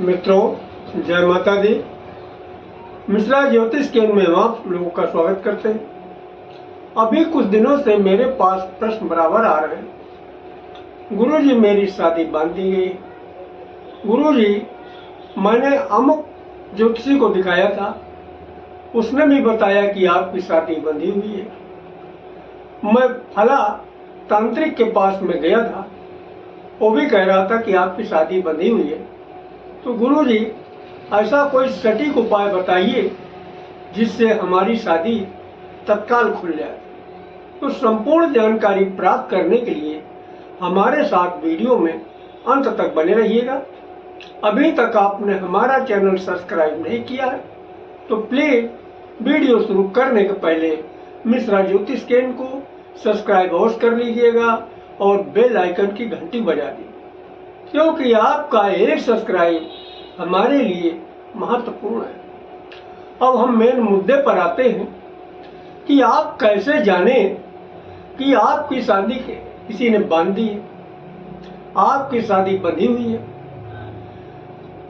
मित्रों, जय माता दी। मिश्रा ज्योतिष केंद्र में आप लोगों का स्वागत करते हैं। अभी कुछ दिनों से मेरे पास प्रश्न बराबर आ रहे हैं। गुरुजी, मेरी शादी बांध दी गई। गुरुजी, मैंने अमुक ज्योतिषी को दिखाया था, उसने भी बताया कि आपकी शादी बंधी हुई है। मैं फला तांत्रिक के पास में गया था, वो भी कह रहा था कि आपकी शादी बंधी हुई है। तो गुरुजी, ऐसा कोई सटीक उपाय बताइए जिससे हमारी शादी तत्काल खुल जाए। तो संपूर्ण जानकारी प्राप्त करने के लिए हमारे साथ वीडियो में अंत तक बने रहिएगा। अभी तक आपने हमारा चैनल सब्सक्राइब नहीं किया है तो प्लीज वीडियो शुरू करने के पहले मिश्रा ज्योतिष केंद्र को सब्सक्राइब अवश्य कर लीजिएगा और बेल आइकन की घंटी बजा दीजिए, क्योंकि आपका एक सब्सक्राइब हमारे लिए महत्वपूर्ण है। अब हम मेन मुद्दे पर आते हैं कि आप कैसे जाने कि आपकी शादी किसी ने बांध दी है, आपकी शादी बंधी हुई है।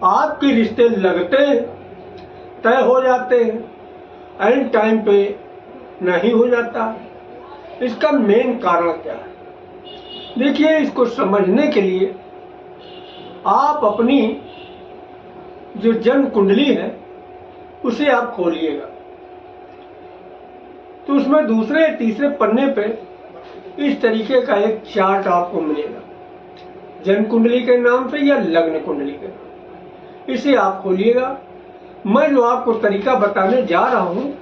आपके रिश्ते लगते हैं, तय हो जाते हैं, एंड टाइम पे नहीं हो जाता। इसका मेन कारण क्या है? देखिए, इसको समझने के लिए आप अपनी जो जन्म कुंडली है उसे आप खोलिएगा, तो उसमें दूसरे तीसरे पन्ने पे इस तरीके का एक चार्ट आपको मिलेगा, जन्म कुंडली के नाम से या लग्न कुंडली के नाम। इसे आप खोलिएगा। मैं जो आपको तरीका बताने जा रहा हूँ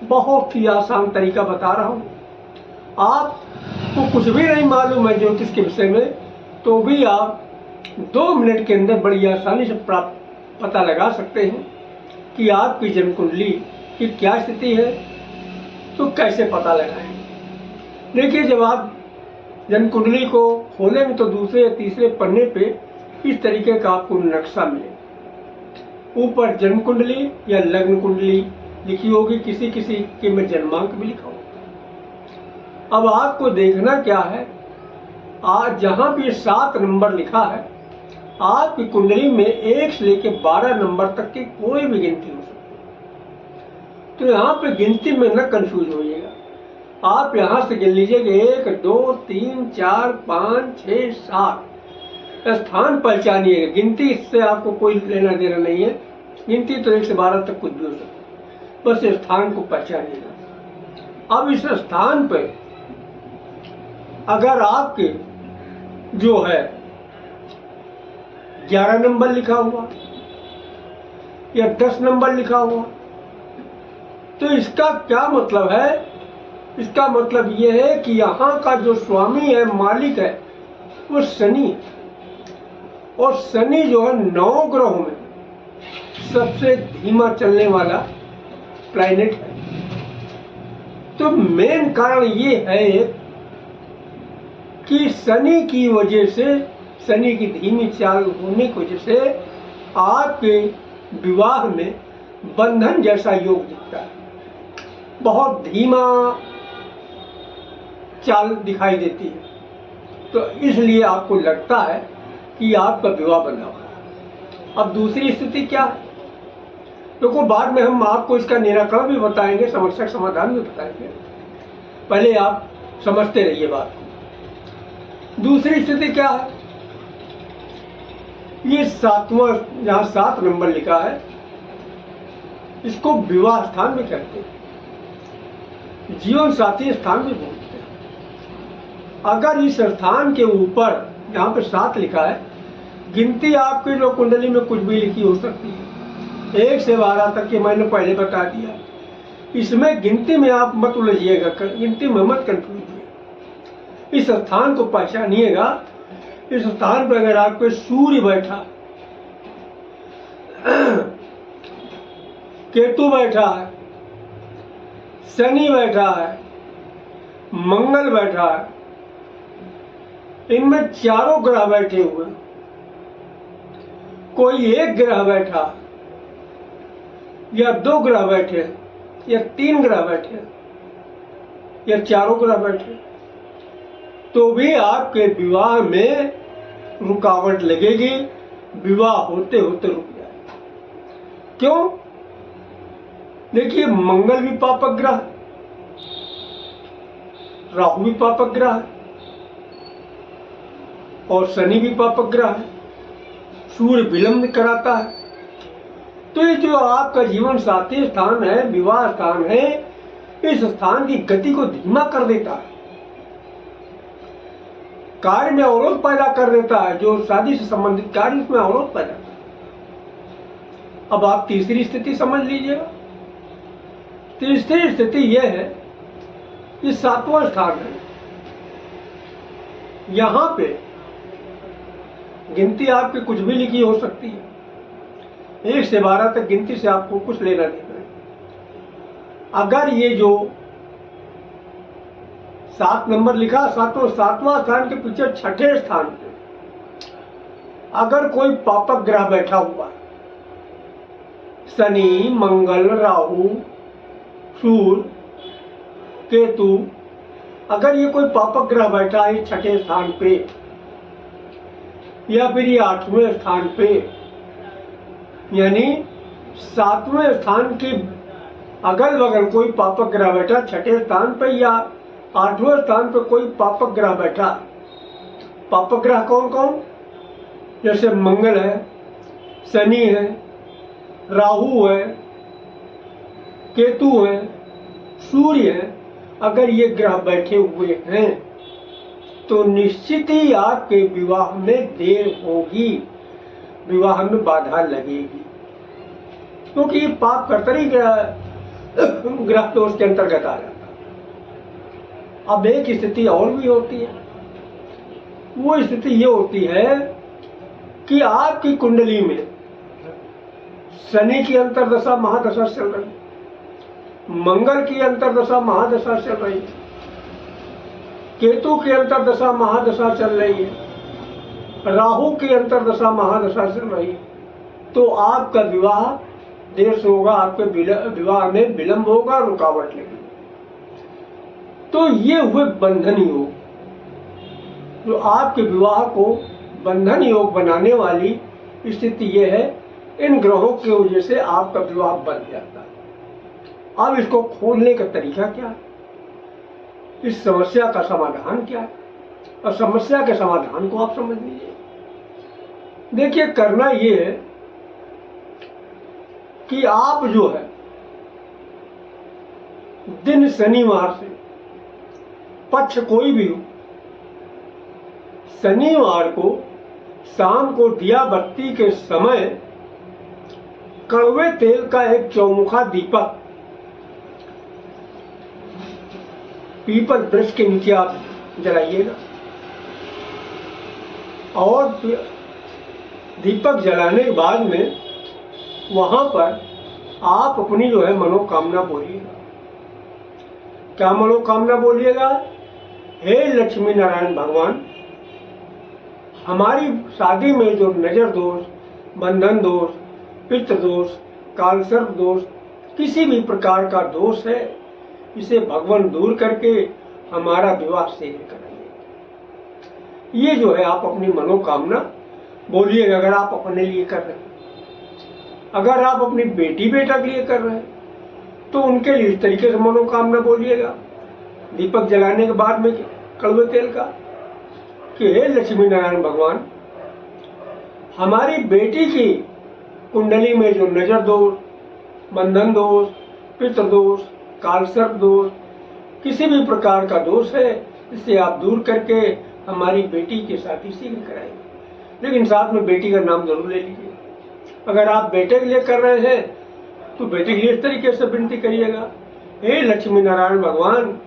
बहुत ही आसान तरीका बता रहा हूँ। आपको कुछ भी नहीं मालूम है ज्योतिष के विषय में, तो भी आप 2 मिनट के अंदर बड़ी आसानी से पता लगा सकते हैं कि आपकी जन्म कुंडली की क्या स्थिति है। तो कैसे पता लगाएं? देखिए, जब आप जन्म कुंडली को खोलेंगे तो दूसरे या तीसरे पन्ने पे इस तरीके का आपको नक्शा मिलेगा। ऊपर जन्म कुंडली या लग्न कुंडली लिखी होगी, किसी किसी के में जन्मांक भी लिखा होगा। अब आपको देखना क्या है, आज जहां भी 7 नंबर लिखा है, आपकी कुंडली में 1 से लेकर 12 नंबर तक की कोई भी गिनती हो सकती है। तो यहाँ पे गिनती में न कंफ्यूज होइएगा। आप यहाँ से गिन लीजिए कि 1 2 3 4 5 6 7 स्थान पहचानिएगा। गिनती से आपको कोई लेना देना नहीं है। गिनती तो 1 से 12 तक कुछ भी हो सकती है, बस स्थान को पहचानिएगा। अब इस स्थान पे अगर आपके जो है 11 नंबर लिखा हुआ या 10 नंबर लिखा हुआ, तो इसका क्या मतलब है? इसका मतलब यह है कि यहाँ का जो स्वामी है, मालिक है, वो शनि है। और शनि जो है 9 ग्रहों में सबसे धीमा चलने वाला प्लैनेट है। तो मेन कारण ये है कि शनि की वजह से, शनि की धीमी चाल होने की वजह से आपके विवाह में बंधन जैसा योग दिखता है। बहुत धीमा चाल दिखाई देती है, तो इसलिए आपको लगता है कि आपका विवाह बंधा हुआ है। अब दूसरी स्थिति क्या है? देखो, बाद में हम आपको इसका निराकरण भी बताएंगे, समस्या समाधान भी बताएंगे। पहले आप समझते रहिए बात को। दूसरी स्थिति क्या है? ये 7वां, जहां 7 नंबर लिखा है, इसको विवाह स्थान भी कहते हैं, जीवन साथी स्थान भी बोलते हैं। अगर इस स्थान के ऊपर जहां पे 7 लिखा है, गिनती आपकी जो कुंडली में कुछ भी लिखी हो सकती है, 1 से 12 तक के मैंने पहले बता दिया। इसमें गिनती में आप मत उलझिएगा, गिनती में मत कंफ्यूज होइए। इस स्थान को पहचानिएगा। इस स्थान पर अगर आपके सूर्य बैठा, केतु बैठा है, शनि बैठा है, मंगल बैठा है, इनमें चारों ग्रह बैठे हुए, कोई एक ग्रह बैठा या 2 ग्रह बैठे या 3 ग्रह बैठे या चारों ग्रह बैठे, तो भी आपके विवाह में रुकावट लगेगी, विवाह होते होते रुक जाए। क्यों? देखिए, मंगल भी पापक ग्रह, राहु भी पापक ग्रह है, और शनि भी पापक ग्रह है, सूर्य विलंब कराता है। तो ये जो आपका जीवन साथी स्थान है, विवाह स्थान है, इस स्थान की गति को धीमा कर देता है, कार्य में अवरोध पैदा कर देता है। जो शादी से संबंधित कार्य, उसमें अवरोध पैदा करता है। अब आप तीसरी स्थिति समझ लीजिएगा। तीसरी स्थिति यह है कि 7वां स्थान है। यहां पे गिनती आपकी कुछ भी लिखी हो सकती है, 1 से 12 तक गिनती से आपको कुछ लेना देना है। अगर ये जो 7 नंबर लिखा, 7वां स्थान के पीछे 6ठे स्थान पे अगर कोई पापक ग्रह बैठा हुआ, शनि, मंगल, राहु, सूर्य, केतु, अगर ये कोई पापक ग्रह बैठा है 6ठे स्थान पे या फिर ये 8वें स्थान पे, यानी 7वें स्थान के अगल बगल कोई पापक ग्रह बैठा 6ठे स्थान पे या 8वें स्थान पे कोई पापक ग्रह बैठा। पापक ग्रह कौन कौन? जैसे मंगल है, शनि है, राहु है, केतु है, सूर्य है। अगर ये ग्रह बैठे हुए हैं तो निश्चित ही आपके विवाह में देर होगी, विवाह में बाधा लगेगी, क्योंकि ये पाप कर्तरी ग्रह तो उसके अंतर्गत आ जाता है। अब एक स्थिति और भी होती है, वो स्थिति ये होती है कि आपकी कुंडली में शनि की अंतर्दशा महादशा चल रही, मंगल की अंतर्दशा महादशा चल रही, केतु की अंतर्दशा महादशा चल रही है, राहु की अंतर्दशा महादशा चल रही है। तो आपका विवाह देर से होगा, आपके विवाह में विलंब होगा, रुकावट लगेगी। तो ये हुए बंधन योग, जो आपके विवाह को बंधन योग बनाने वाली स्थिति ये है, इन ग्रहों की वजह से आपका विवाह बन जाता है। अब इसको खोलने का तरीका क्या है, इस समस्या का समाधान क्या है, और समस्या के समाधान को आप समझ लीजिए। देखिए, करना ये है कि आप जो है दिन शनिवार से, पक्ष कोई भी हो, शनिवार को शाम को दिया बत्ती के समय कड़वे तेल का एक चौमुखा दीपक पीपल वृक्ष के नीचे आप जलाइएगा, और दीपक जलाने के बाद में वहां पर आप अपनी जो है मनोकामना बोलिएगा। क्या मनोकामना बोलिएगा? हे लक्ष्मी नारायण भगवान, हमारी शादी में जो नजर दोष, बंधन दोष, पितृ दोष, कालसर्प दोष, किसी भी प्रकार का दोष है, इसे भगवान दूर करके हमारा विवाह शीघ्र कराइए। ये जो है आप अपनी मनोकामना बोलिएगा। अगर आप अपने लिए कर रहे हैं, अगर आप अपनी बेटी बेटा के लिए कर रहे हैं तो उनके लिए इस तरीके से मनोकामना बोलिएगा दीपक जलाने के बाद में कड़वे तेल का, कि हे लक्ष्मी नारायण भगवान, हमारी बेटी की कुंडली में जो नजर दोष, बंधन दोष, पितृ दोष, कालसर्प दोष, किसी भी प्रकार का दोष है, इसे आप दूर करके हमारी बेटी के साथ ही शीघ्र कराइए। लेकिन साथ में बेटी का नाम जरूर ले लीजिए। अगर आप बेटे के लिए कर रहे हैं तो बेटे के लिए इस तरीके से विनती करिएगा, हे लक्ष्मी नारायण भगवान,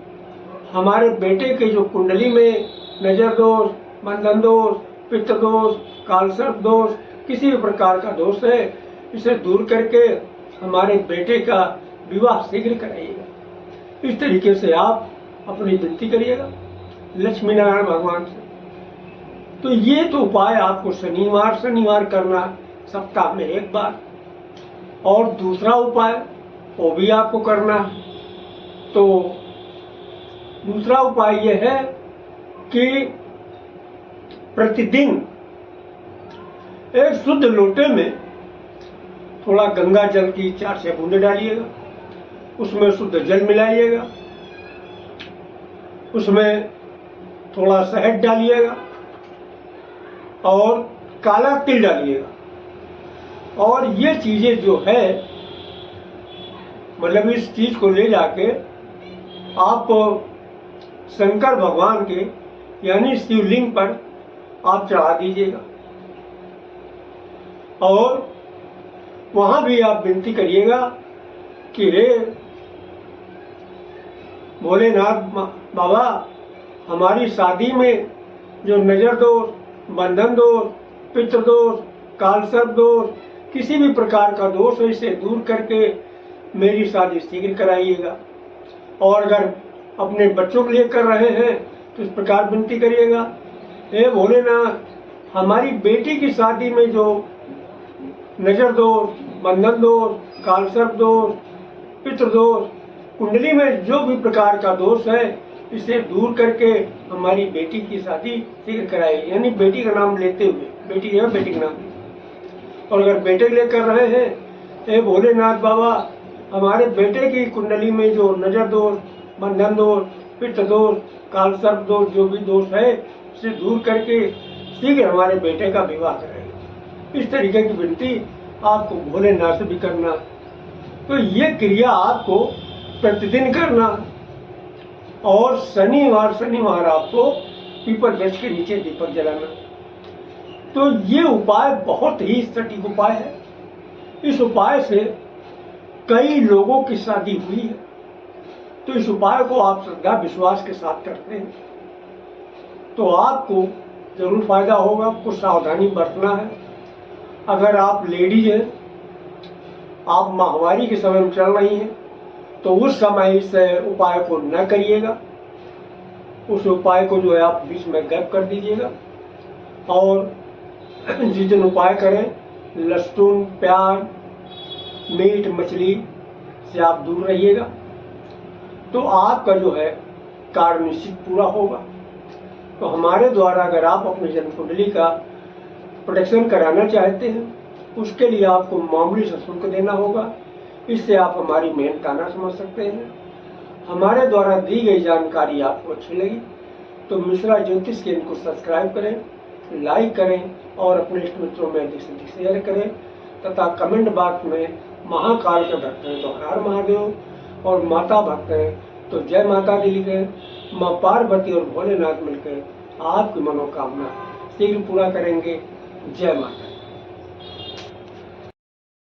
हमारे बेटे के जो कुंडली में नजर दोष, बंधन दोष, पितृ दोष, कालसर्प दोष, किसी भी प्रकार का दोष है, इसे दूर करके हमारे बेटे का विवाह शीघ्र कराइएगा। इस तरीके से आप अपनी विनती करिएगा लक्ष्मी नारायण भगवान से। तो ये तो उपाय आपको शनिवार करना, सप्ताह में 1 बार। और दूसरा उपाय वो भी आपको करना है। तो दूसरा उपाय यह है कि प्रतिदिन एक शुद्ध लोटे में थोड़ा गंगा जल की 4 बूंदें डालिएगा, उसमें शुद्ध जल मिलाइएगा, उसमें थोड़ा शहद डालिएगा और काला तिल डालिएगा। और ये चीज़ें जो है मतलब इस चीज़ को ले जाके आप शंकर भगवान के यानी शिवलिंग पर आप चढ़ा दीजिएगा और वहाँ भी आप विनती करिएगा कि हे भोलेनाथ बाबा, हमारी शादी में जो नजर दोष, बंधन दोष, पितृ दोष, कालसर्प दोष, किसी भी प्रकार का दोष है इसे दूर करके मेरी शादी शीघ्र कराइएगा। और अगर अपने बच्चों के लिए कर रहे हैं तो इस प्रकार विनती करिएगा, हे भोलेनाथ, हमारी बेटी की शादी में जो नजर दोष, बंधन दोष, कालसर्प दोष, पितृ दोष, कुंडली में जो भी प्रकार का दोष है इसे दूर करके हमारी बेटी की शादी शीघ्र कराए। यानी बेटी का नाम लेते हुए, बेटी है बेटी का नाम। और अगर बेटे के लिए कर रहे हैं, हे भोलेनाथ बाबा, हमारे बेटे की कुंडली में जो नजर दोष, बंधन दोष, पितृ दोष, कालसर्प दोष, जो भी दोष है इसे दूर करके शीघ्र हमारे बेटे का विवाह कराए। इस तरीके की विनती आपको भोलेनाथ से भी करना। तो ये क्रिया आपको प्रतिदिन करना और शनिवार आपको पीपल वृक्ष के नीचे दीपक जलाना। तो ये उपाय बहुत ही सटीक उपाय है। इस उपाय से कई लोगों की शादी हुई है। तो इस उपाय को आप श्रद्धा विश्वास के साथ करते हैं तो आपको जरूर फायदा होगा। कुछ सावधानी बरतना है। अगर आप लेडीज हैं, आप माहवारी के समय में चल रही हैं, तो उस समय इस उपाय को न करिएगा। उस उपाय को जो है आप बीच में गैप कर दीजिएगा। और जिस दिन उपाय करें, लहसुन, प्याज, मीट, मछली से आप दूर रहिएगा। तो आपका जो है कार्य निश्चित पूरा होगा। तो हमारे द्वारा अगर आप अपनी जन्म कुंडली का प्रोटेक्शन कराना चाहते हैं, उसके लिए आपको मामूली सा शुल्क देना होगा। इससे आप हमारी मेहनत का ना समझ सकते हैं। हमारे द्वारा दी गई जानकारी आपको अच्छी लगी तो मिश्रा ज्योतिष के इनको सब्सक्राइब करें, लाइक करें और अपने इष्ट मित्रों में अधिक से अधिक शेयर करें तथा कमेंट बॉक्स में महाकाल के भक्त हैं तो हर महादेव और माता भक्त हैं तो जय माता दी लिखें। माँ पार्वती और भोलेनाथ मिलकर आपकी मनोकामना शीघ्र पूरा करेंगे। जय माता।